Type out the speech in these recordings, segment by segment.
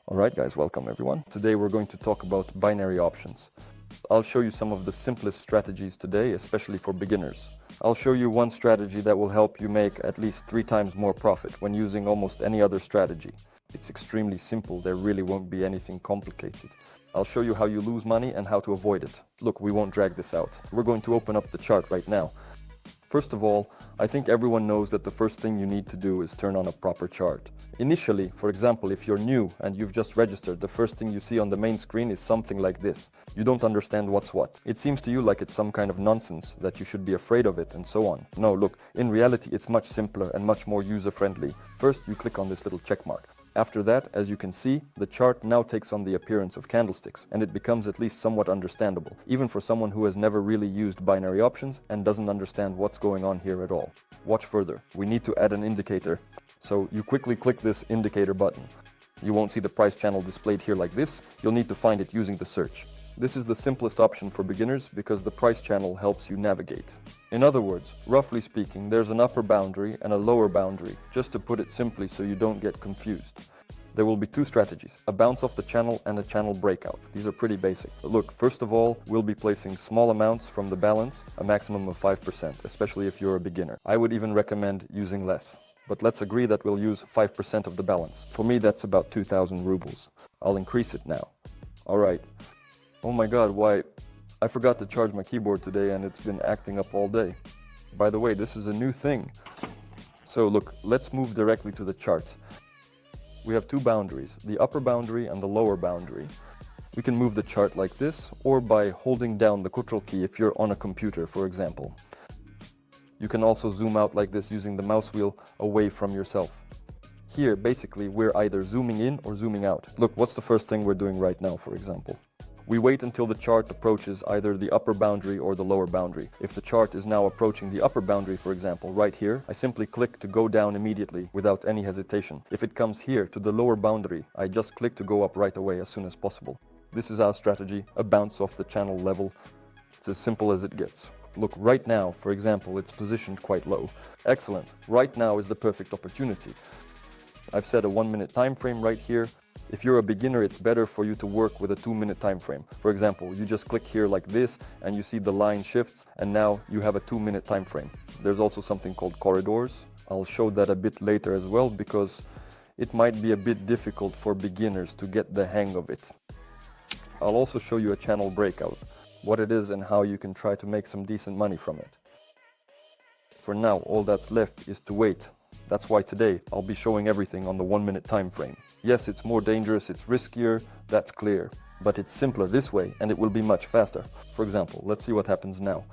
Alright guys, welcome everyone. Today we're going to talk about binary options. I'll show you some of the simplest strategies today, especially for beginners. I'll show you one strategy that will help you make at least 3 times more profit when using almost any other strategy. It's extremely simple, there really won't be anything complicated. I'll show you how you lose money and how to avoid it. Look, we won't drag this out. We're going to open up the chart right now. First of all, I think everyone knows that the first thing you need to do is turn on a proper chart. Initially, for example, if you're new and you've just registered, the first thing you see on the main screen is something like this. You don't understand what's what. It seems to you like it's some kind of nonsense, that you should be afraid of it and so on. No, look, in reality it's much simpler and much more user-friendly. First, you click on this little check mark. After that, as you can see, the chart now takes on the appearance of candlesticks, and it becomes at least somewhat understandable, even for someone who has never really used binary options and doesn't understand what's going on here at all. Watch further. We need to add an indicator. So you quickly click this indicator button. You won't see the price channel displayed here like this. You'll need to find it using the search. This is the simplest option for beginners because the price channel helps you navigate. In other words, roughly speaking, there's an upper boundary and a lower boundary, just to put it simply so you don't get confused. There will be 2 strategies, a bounce off the channel and a channel breakout. These are pretty basic. But look, first of all, we'll be placing small amounts from the balance, a maximum of 5%, especially if you're a beginner. I would even recommend using less. But let's agree that we'll use 5% of the balance. For me, that's about 2,000 rubles. I'll increase it now. Alright. Oh my god, why? I forgot to charge my keyboard today and it's been acting up all day. By the way, this is a new thing. So look, let's move directly to the chart. We have 2 boundaries, the upper boundary and the lower boundary. We can move the chart like this, or by holding down the control key if you're on a computer, for example. You can also zoom out like this using the mouse wheel away from yourself. Here, basically, we're either zooming in or zooming out. Look, what's the first thing we're doing right now, for example? We wait until the chart approaches either the upper boundary or the lower boundary. If the chart is now approaching the upper boundary, for example, right here, I simply click to go down immediately without any hesitation. If it comes here to the lower boundary, I just click to go up right away as soon as possible. This is our strategy, a bounce off the channel level. It's as simple as it gets. Look, right now, for example, it's positioned quite low. Excellent. Right now is the perfect opportunity. I've set a 1-minute time frame right here. If you're a beginner, it's better for you to work with a 2-minute time frame. For example, you just click here like this and you see the line shifts and now you have a 2-minute time frame. There's also something called corridors. I'll show that a bit later as well because it might be a bit difficult for beginners to get the hang of it. I'll also show you a channel breakout, what it is and how you can try to make some decent money from it. For now, all that's left is to wait. That's why today I'll be showing everything on the 1-minute time frame. Yes, it's more dangerous, it's riskier, that's clear. But it's simpler this way and it will be much faster. For example, let's see what happens now.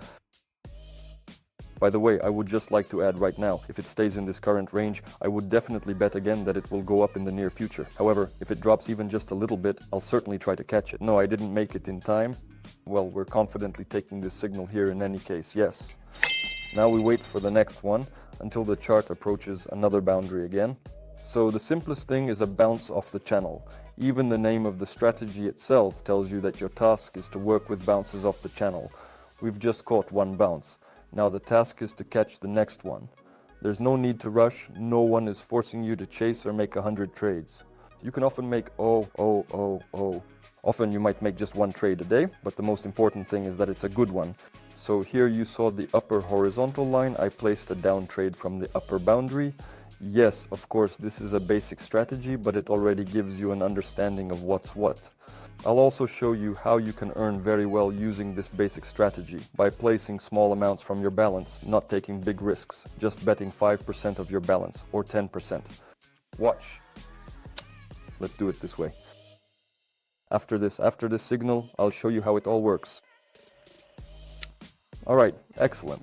By the way, I would just like to add right now, if it stays in this current range, I would definitely bet again that it will go up in the near future. However, if it drops even just a little bit, I'll certainly try to catch it. No, I didn't make it in time. Well, we're confidently taking this signal here in any case, yes. Now we wait for the next one until the chart approaches another boundary again. So the simplest thing is a bounce off the channel. Even the name of the strategy itself tells you that your task is to work with bounces off the channel. We've just caught 1 bounce. Now the task is to catch the next one. There's no need to rush, no one is forcing you to chase or make 100 trades. You can often make Often you might make just 1 trade a day, but the most important thing is that it's a good one. So here you saw the upper horizontal line, I placed a down trade from the upper boundary. Yes, of course, this is a basic strategy, but it already gives you an understanding of what's what. I'll also show you how you can earn very well using this basic strategy, by placing small amounts from your balance, not taking big risks, just betting 5% of your balance, or 10%. Watch. Let's do it this way. After this signal, I'll show you how it all works. Alright, excellent.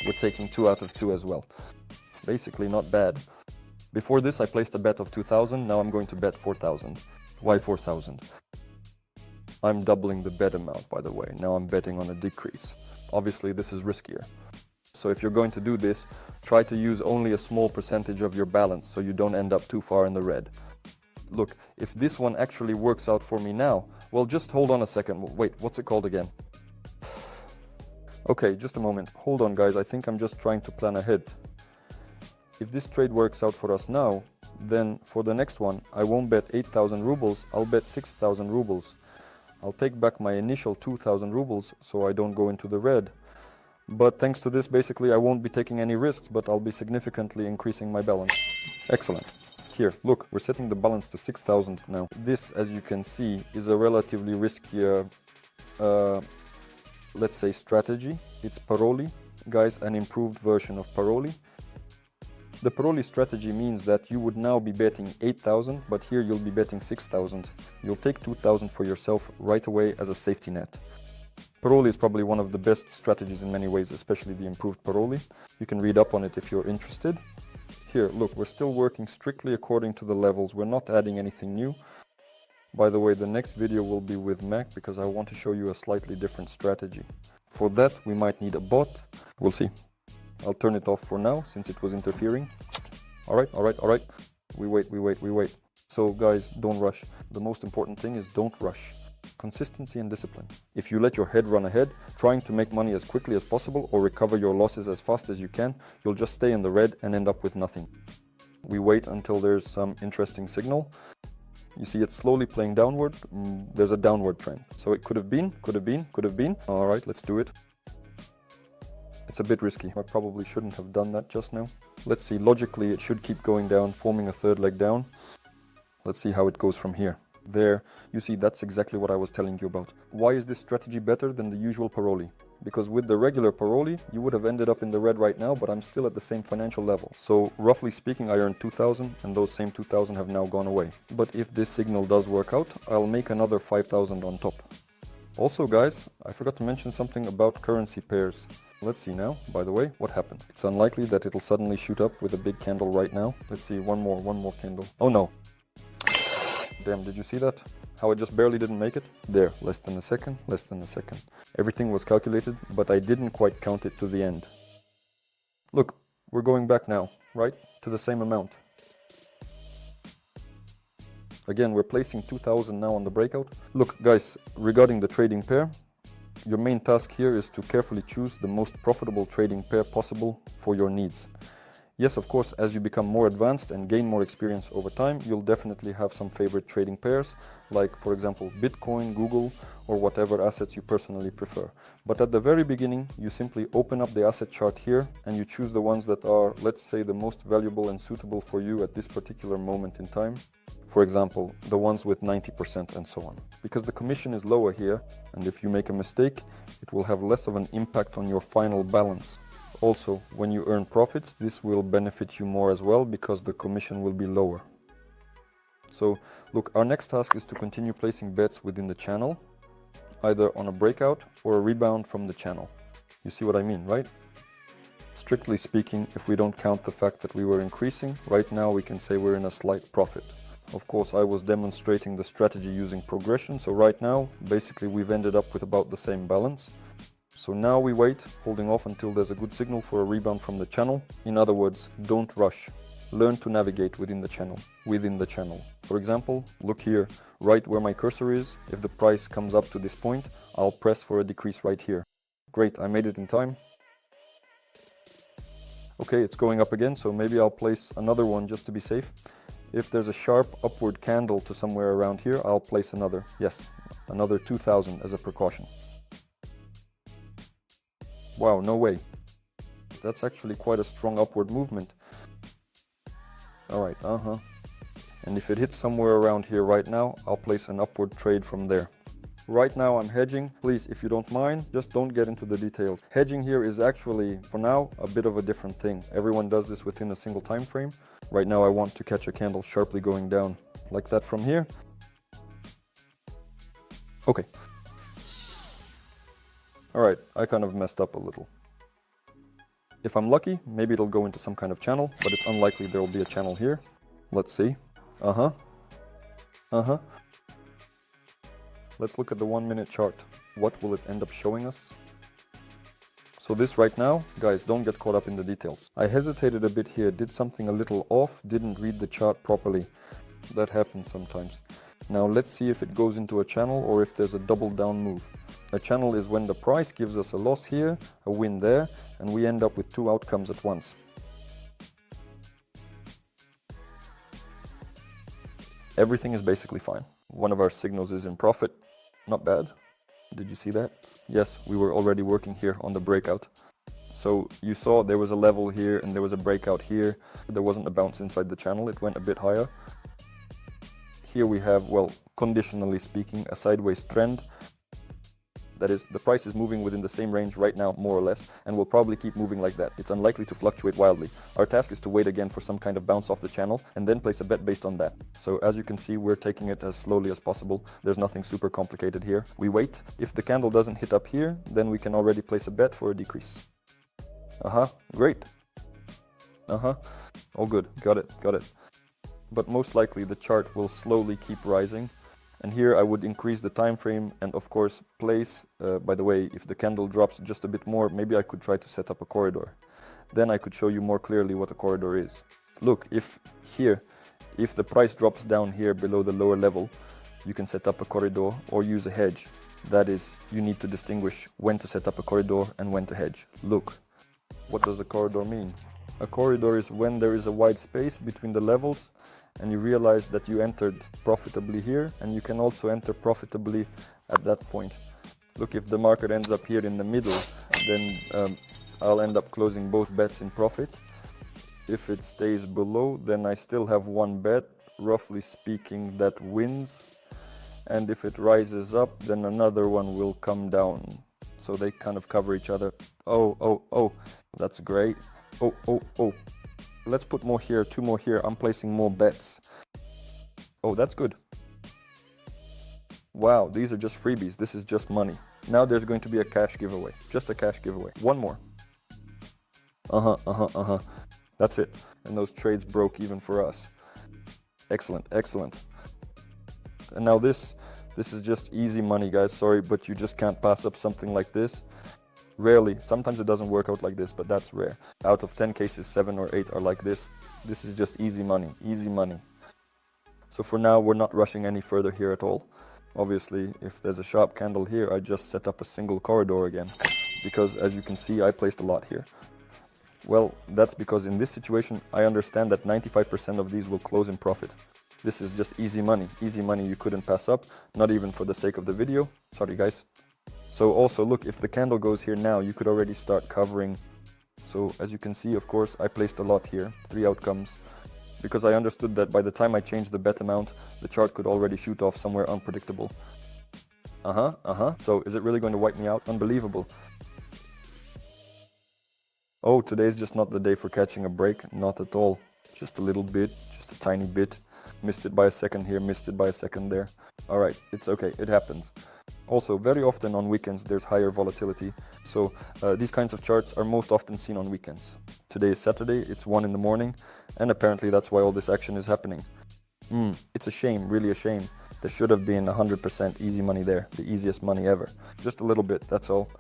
We're taking 2 out of 2 as well. Basically not bad. Before this I placed a bet of 2,000, now I'm going to bet 4,000. Why 4,000? I'm doubling the bet amount, by the way. Now I'm betting on a decrease. Obviously this is riskier. So if you're going to do this, try to use only a small percentage of your balance so you don't end up too far in the red. Look, if this one actually works out for me now, well, just hold on a second. Wait, what's it called again? Okay, just a moment. Hold on, guys. I think I'm just trying to plan ahead. If this trade works out for us now, then for the next one, I won't bet 8,000 rubles, I'll bet 6,000 rubles. I'll take back my initial 2,000 rubles so I don't go into the red. But thanks to this, basically, I won't be taking any risks, but I'll be significantly increasing my balance. Excellent. Here, look, we're setting the balance to 6,000 now. This, as you can see, is a relatively riskier, let's say, strategy. It's Paroli. Guys, an improved version of Paroli. The Paroli strategy means that you would now be betting 8,000, but here you'll be betting 6,000. You'll take 2,000 for yourself right away as a safety net. Paroli is probably one of the best strategies in many ways, especially the improved Paroli. You can read up on it if you're interested. Here, look, we're still working strictly according to the levels. We're not adding anything new. By the way, the next video will be with Mac because I want to show you a slightly different strategy. For that, we might need a bot. We'll see. I'll turn it off for now since it was interfering. All right. We wait. So guys, don't rush. The most important thing is don't rush. Consistency and discipline. If you let your head run ahead, trying to make money as quickly as possible or recover your losses as fast as you can, you'll just stay in the red and end up with nothing. We wait until there's some interesting signal. You see it's slowly playing downward. There's a downward trend. So it could have been. All right, let's do it. It's a bit risky. I probably shouldn't have done that just now. Let's see, logically it should keep going down, forming a third leg down. Let's see how it goes from here. There, you see, that's exactly what I was telling you about. Why is this strategy better than the usual Paroli? Because with the regular Paroli, you would have ended up in the red right now, but I'm still at the same financial level. So roughly speaking, I earned 2,000 and those same 2,000 have now gone away. But if this signal does work out, I'll make another 5,000 on top. Also guys, I forgot to mention something about currency pairs. Let's see now, by the way, what happened. It's unlikely that it'll suddenly shoot up with a big candle right now. Let's see, one more candle. Oh no. Damn, did you see that? How I just barely didn't make it? There, less than a second. Everything was calculated, but I didn't quite count it to the end. Look, we're going back now, right? To the same amount. Again, we're placing 2,000 now on the breakout. Look, guys, regarding the trading pair, your main task here is to carefully choose the most profitable trading pair possible for your needs. Yes, of course, as you become more advanced and gain more experience over time, you'll definitely have some favorite trading pairs, like for example Bitcoin, Google, or whatever assets you personally prefer. But at the very beginning, you simply open up the asset chart here and you choose the ones that are, let's say, the most valuable and suitable for you at this particular moment in time. For example, the ones with 90% and so on. Because the commission is lower here, and if you make a mistake, it will have less of an impact on your final balance. Also, when you earn profits, this will benefit you more as well because the commission will be lower. So, look, our next task is to continue placing bets within the channel, either on a breakout or a rebound from the channel. You see what I mean, right? Strictly speaking, if we don't count the fact that we were increasing, right now we can say we're in a slight profit. Of course, I was demonstrating the strategy using progression, so right now, basically we've ended up with about the same balance. So now we wait, holding off until there's a good signal for a rebound from the channel. In other words, don't rush. Learn to navigate within the channel. For example, look here, right where my cursor is. If the price comes up to this point, I'll press for a decrease right here. Great, I made it in time. Okay, it's going up again, so maybe I'll place another one just to be safe. If there's a sharp upward candle to somewhere around here, I'll place another. Yes, another 2,000 as a precaution. Wow, no way. That's actually quite a strong upward movement. Alright, And if it hits somewhere around here right now, I'll place an upward trade from there. Right now I'm hedging. Please, if you don't mind, just don't get into the details. Hedging here is actually, for now, a bit of a different thing. Everyone does this within a single time frame. Right now I want to catch a candle sharply going down, like that from here. Okay. Alright, I kind of messed up a little. If I'm lucky, maybe it'll go into some kind of channel, but it's unlikely there will be a channel here. Let's see. Let's look at the 1 minute chart. What will it end up showing us? So this right now, guys, don't get caught up in the details. I hesitated a bit here, did something a little off, didn't read the chart properly. That happens sometimes. Now let's see if it goes into a channel or if there's a double down move. A channel is when the price gives us a loss here, a win there, and we end up with two outcomes at once. Everything is basically fine. One of our signals is in profit. Not bad. Did you see that? Yes, we were already working here on the breakout. So you saw there was a level here and there was a breakout here. There wasn't a bounce inside the channel, it went a bit higher. Here we have, well, conditionally speaking, a sideways trend. That is, the price is moving within the same range right now, more or less, and will probably keep moving like that. It's unlikely to fluctuate wildly. Our task is to wait again for some kind of bounce off the channel and then place a bet based on that. So as you can see, we're taking it as slowly as possible. There's nothing super complicated here. We wait. If the candle doesn't hit up here, then we can already place a bet for a decrease. Great. All good. Got it. But most likely the chart will slowly keep rising. And here I would increase the time frame and of course place, by the way, if the candle drops just a bit more, maybe I could try to set up a corridor. Then I could show you more clearly what a corridor is. Look, if the price drops down here below the lower level, you can set up a corridor or use a hedge. That is, you need to distinguish when to set up a corridor and when to hedge. Look, what does a corridor mean? A corridor is when there is a wide space between the levels and you realize that you entered profitably here and you can also enter profitably at that point. Look, if the market ends up here in the middle, then I'll end up closing both bets in profit. If it stays below, then I still have one bet, roughly speaking, that wins. And if it rises up, then another one will come down. So they kind of cover each other. Oh, that's great. Oh. Let's put more here, 2 more here. I'm placing more bets. Oh, that's good. Wow, these are just freebies. This is just money. Now there's going to be a cash giveaway. Just a cash giveaway. One more. That's it. And those trades broke even for us. Excellent. And now this is just easy money, guys. Sorry, but you just can't pass up something like this. Rarely, sometimes it doesn't work out like this, but that's rare. Out of 10 cases, 7 or 8 are like this. This is just easy money. So for now, we're not rushing any further here at all. Obviously, if there's a sharp candle here, I just set up a single corridor again. Because as you can see, I placed a lot here. Well, that's because in this situation, I understand that 95% of these will close in profit. This is just easy money you couldn't pass up, not even for the sake of the video. Sorry guys. So also look, if the candle goes here now, you could already start covering. So as you can see, of course, I placed a lot here, 3 outcomes, because I understood that by the time I changed the bet amount, the chart could already shoot off somewhere unpredictable. So is it really going to wipe me out? Unbelievable. Oh, today's just not the day for catching a break, not at all. Just a little bit, just a tiny bit. Missed it by a second here, missed it by a second there. Alright, it's okay, it happens. Also, very often on weekends there's higher volatility, so these kinds of charts are most often seen on weekends. Today is Saturday, it's 1 in the morning, and apparently that's why all this action is happening. It's a shame, really a shame. There should have been 100% easy money there, the easiest money ever. Just a little bit, that's all.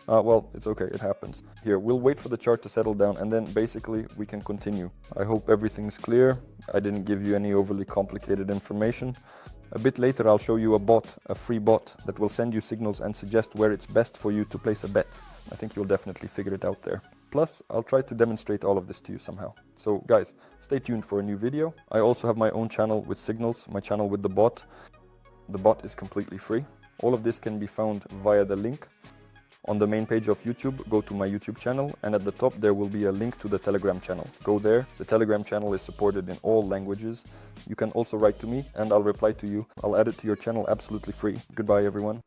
Well, it's okay, it happens. Here, we'll wait for the chart to settle down and then basically we can continue. I hope everything's clear. I didn't give you any overly complicated information. A bit later I'll show you a bot, a free bot, that will send you signals and suggest where it's best for you to place a bet. I think you'll definitely figure it out there. Plus, I'll try to demonstrate all of this to you somehow. So guys, stay tuned for a new video. I also have my own channel with signals, my channel with the bot. The bot is completely free. All of this can be found via the link. On the main page of YouTube, go to my YouTube channel, and at the top there will be a link to the Telegram channel. Go there. The Telegram channel is supported in all languages. You can also write to me and I'll reply to you. I'll add it to your channel absolutely free. Goodbye everyone.